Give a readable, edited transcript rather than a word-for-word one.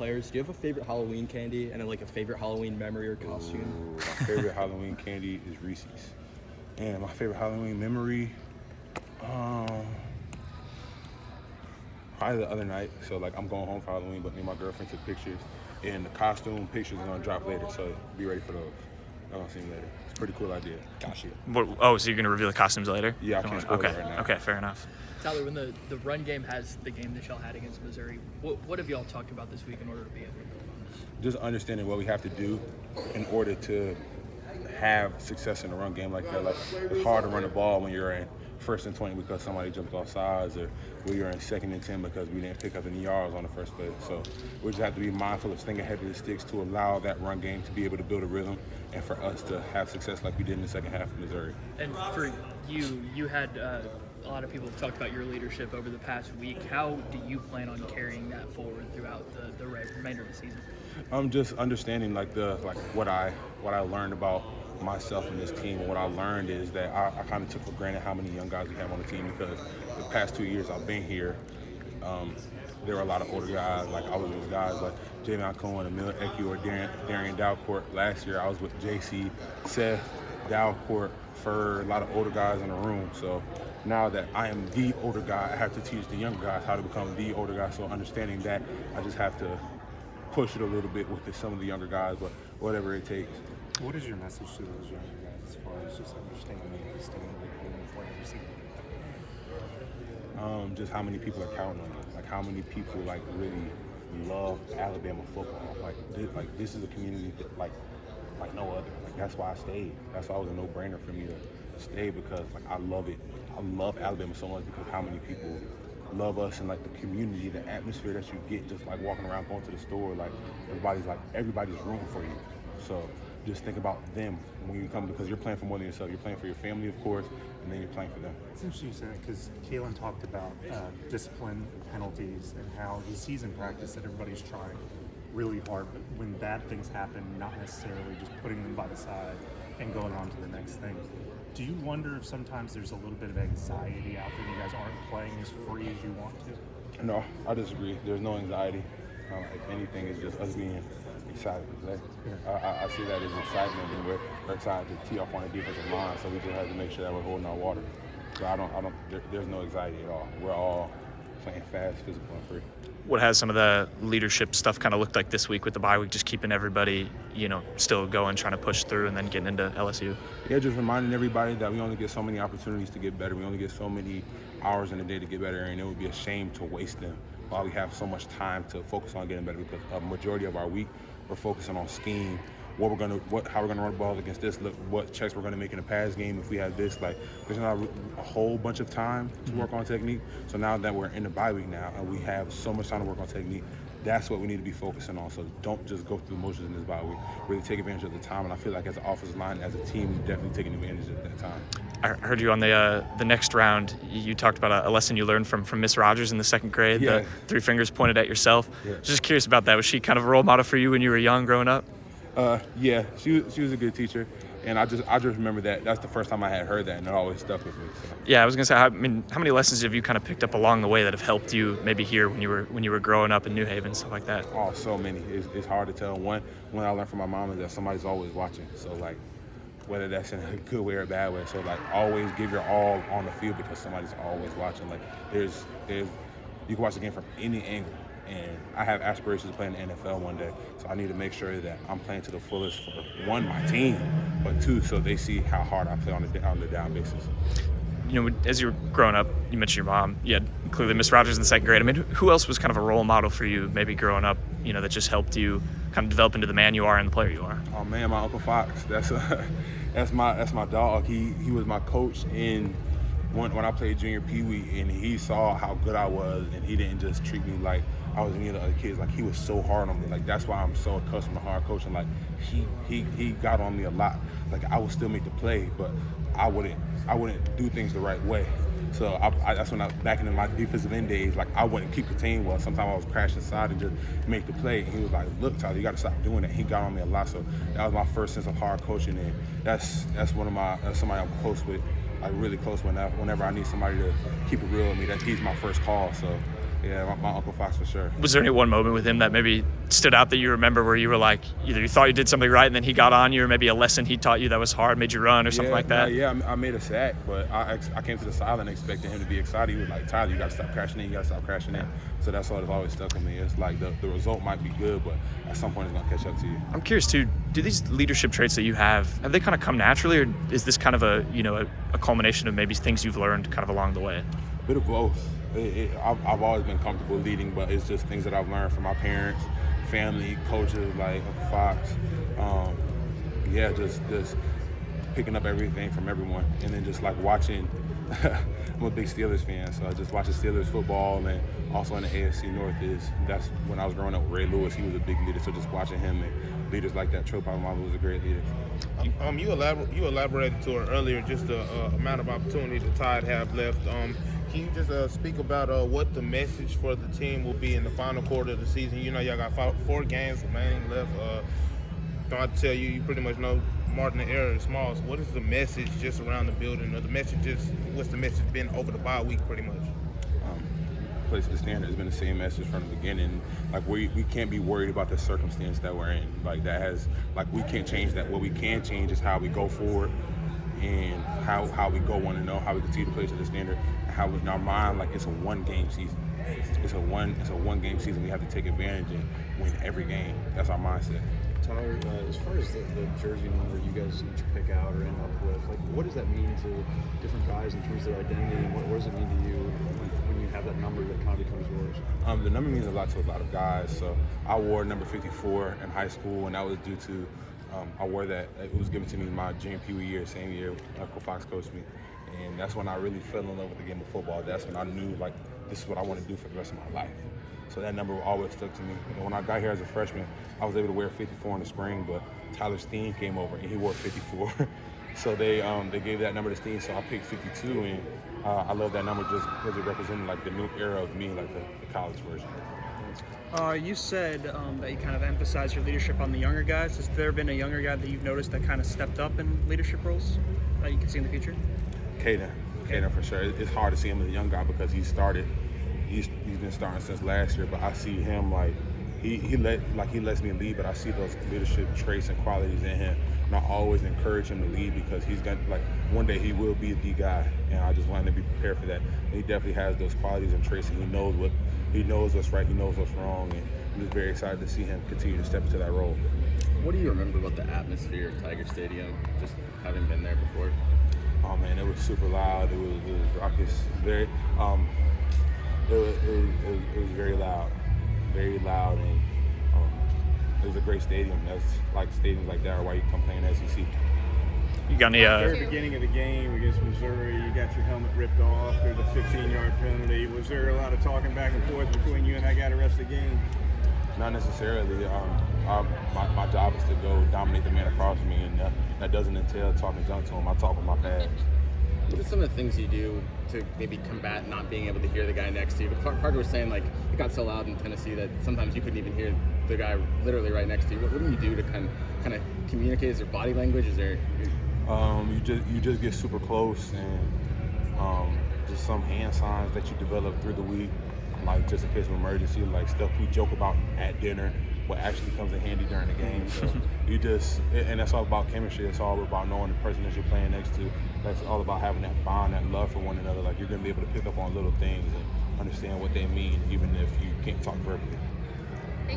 players, do you have a favorite Halloween candy and then like a favorite Halloween memory or costume? Ooh, my favorite Halloween candy is Reese's. And my favorite Halloween memory, um, probably the other night. So like I'm going home for Halloween, but me and my girlfriend took pictures, and the costume pictures are gonna drop later. So be ready for those. I'm gonna see you later. It's a pretty cool idea. Gotcha. So you're going to reveal the costumes later? Yeah, I can't spoil okay. it right now. Okay, fair enough. Tyler, when the run game has the game that y'all had against Missouri, what have y'all talked about this week in order to be able to build on this? Just understanding what we have to do in order to have success in a run game like that. Like it's hard to run the ball when you're in 1st and 20 because somebody jumped off sides, or when you're in 2nd and 10 because we didn't pick up any yards on the first play. So we just have to be mindful of staying ahead of the sticks to allow that run game to be able to build a rhythm and for us to have success like we did in the second half of Missouri. And for you had a lot of people have talked about your leadership over the past week. How do you plan on carrying that forward throughout the remainder of the season? Just understanding like what I learned about myself and this team. And what I learned is that I kind of took for granted how many young guys we have on the team, because the past 2 years I've been here, there were a lot of older guys. Like I was with guys like Javion Cohen, Emil Eki, or Darian Dalcourt. Last year I was with JC, Seth, Dalcourt, Fur, a lot of older guys in the room. So now that I am the older guy, I have to teach the younger guys how to become the older guy. So understanding that, I just have to push it a little bit with some of the younger guys, but whatever it takes. What is your message to those younger guys as far as just understanding the standard for every season? Just how many people are counting on you. Like how many people like really love Alabama football. Like this is a community that, like no other. Like that's why I stayed. That's why it was a no-brainer for me to stay, because like I love it. I love Alabama so much because how many people love us, and like the community, the atmosphere that you get just like walking around, going to the store. Like everybody's rooting for you. So just think about them when you come, because you're playing for more than yourself. You're playing for your family, of course, and then you're playing for them. It's interesting you say that, because Kalen talked about discipline and penalties and how he sees in practice that everybody's trying really hard, but when bad things happen, not necessarily just putting them by the side and going on to the next thing. Do you wonder if sometimes there's a little bit of anxiety out there? You guys aren't playing as free as you want to? No, I disagree. There's no anxiety. If anything, it's just us being excited. I see that as excitement, and we're excited to tee off on the defensive line. So we just have to make sure that we're holding our water. So there's no anxiety at all. We're all playing fast, physical, and free. What has some of the leadership stuff kind of looked like this week with the bye week, just keeping everybody, still going, trying to push through, and then getting into LSU? Yeah, just reminding everybody that we only get so many opportunities to get better. We only get so many hours in a day to get better, and it would be a shame to waste them while we have so much time to focus on getting better, because a majority of our week we're focusing on scheme, how we're gonna run the ball against this, what checks we're gonna make in the pass game if we have this. Like there's not a whole bunch of time to work on technique. So now that we're in the bye week now and we have so much time to work on technique, that's what we need to be focusing on. So don't just go through the motions in this bye week. Really take advantage of the time. And I feel like as an offensive line, as a team, we've definitely taken advantage of that time. I heard you on the next round. You talked about a lesson you learned from Miss Rogers in the 2nd grade. Yeah. The 3 fingers pointed at yourself. Yeah. Just curious about that. Was she kind of a role model for you when you were young, growing up? Yeah, she was a good teacher, and I just remember that that's the first time I had heard that, and it always stuck with me. So. Yeah, I was gonna say, how many lessons have you kind of picked up along the way that have helped you maybe here when you were growing up in New Haven, stuff like that? Oh, so many. It's hard to tell. One I learned from my mom is that somebody's always watching. So like, whether that's in a good way or a bad way. So like, always give your all on the field, because somebody's always watching. Like there's you can watch the game from any angle. And I have aspirations to play in the NFL one day, so I need to make sure that I'm playing to the fullest for, 1, my team, but 2, so they see how hard I play on the down basis. As you were growing up, you mentioned your mom. You had clearly Miss Rogers in the 2nd grade. I mean, who else was kind of a role model for you maybe growing up, that just helped you kind of develop into the man you are and the player you are? Oh, man, my Uncle Fox. That's my dog. He was my coach when I played junior Pee Wee, and he saw how good I was, and he didn't just treat me like I was any of the other kids. Like he was so hard on me. Like that's why I'm so accustomed to hard coaching. Like he got on me a lot. Like I would still make the play, but I wouldn't do things the right way. So that's when back in my defensive end days, like I wouldn't keep contained well. Sometimes I was crashing inside and just make the play. And he was like, "Look, Tyler, you got to stop doing that." He got on me a lot. So that was my first sense of hard coaching, and that's somebody I'm close with. Like really close whenever I need somebody to keep it real with me, that he's my first call. So Yeah, my Uncle Fox for sure. Was there any one moment with him that maybe stood out that you remember where you were like, either you thought you did something right and then he got on you, or maybe a lesson he taught you that was hard, made you run or something like that? I made a sack, but I came to the sideline expecting him to be excited. He was like, Tyler, you got to stop crashing in. You got to stop crashing in. So that's what has always stuck with me. It's like the result might be good, but at some point it's going to catch up to you. I'm curious too, do these leadership traits that you have they kind of come naturally, or is this kind of a culmination of maybe things you've learned kind of along the way? A bit of both. I've always been comfortable leading, but it's just things that I've learned from my parents, family, coaches like Uncle Fox. Just picking up everything from everyone, and then just like watching. I'm a big Steelers fan, so I just watching Steelers football, and also in the AFC North that's when I was growing up with Ray Lewis. He was a big leader, so just watching him and leaders like that. Troy Polamalu was a great leader. You elaborated to her earlier just the amount of opportunity the Tide have left. Can you just speak about what the message for the team will be in the final quarter of the season? You know, y'all got 4 games remaining left. Don't have to tell you, you pretty much know Martin and Eric Smalls. What is the message just around the building, or what's the message been over the bye week pretty much? Place to the standard has been the same message from the beginning. Like we can't be worried about the circumstance that we're in. Like we can't change that. What we can change is how we go forward and how we go 1-0, how we continue to play to the standard, and how in our mind, like it's a 1-game season. It's a 1-game season. We have to take advantage and win every game. That's our mindset. Tyler, as far as the jersey number you guys each pick out or end up with, like what does that mean to different guys in terms of their identity, and what does it mean to you when you have that number that kind of becomes yours? The number means a lot to a lot of guys. So I wore number 54 in high school, and that was due to I wore that. It was given to me my junior Pee Wee year, same year Uncle Fox coached me, and that's when I really fell in love with the game of football. That's when I knew like this is what I want to do for the rest of my life. So that number always stuck to me. And when I got here as a freshman, I was able to wear 54 in the spring, but Tyler Steen came over and he wore 54. So they gave that number to Steen, so I picked 52, and I love that number just because it represented like the new era of me, like the college version. You said that you kind of emphasize your leadership on the younger guys. Has there been a younger guy that you've noticed that kind of stepped up in leadership roles that you can see in the future? Caden for sure. It's hard to see him as a young guy because he's been starting since last year, but I see him like he lets me lead, but I see those leadership traits and qualities in him, and I always encourage him to lead because he's gonna one day he will be the guy, and I just want him to be prepared for that. And he definitely has those qualities and traits, and he knows what's right, he knows what's wrong, and I'm just very excited to see him continue to step into that role. What do you remember about the atmosphere of Tiger Stadium, just having been there before? Oh man, it was super loud. It was raucous. Very it was very loud, and it was a great stadium. That's like stadiums like that are why you come play in SEC. You got any? At the very beginning of the game against Missouri, you got your helmet ripped off. There's a 15-yard penalty. Was there a lot of talking back and forth between you and that guy the rest of the game? Not necessarily. My job is to go dominate the man across from me, and that doesn't entail talking junk to him. I talk with my pads. What are some of the things you do to maybe combat not being able to hear the guy next to you? But Parker was saying like it got so loud in Tennessee that sometimes you couldn't even hear the guy literally right next to you. What do you do to kind of communicate? Is there body language? Is there? You just get super close, and just some hand signs that you develop through the week, like just in case of emergency, like stuff we joke about at dinner, what actually comes in handy during the game. So and that's all about chemistry. It's all about knowing the person that you're playing next to. That's all about having that bond, that love for one another. Like you're gonna be able to pick up on little things and understand what they mean, even if you can't talk verbally.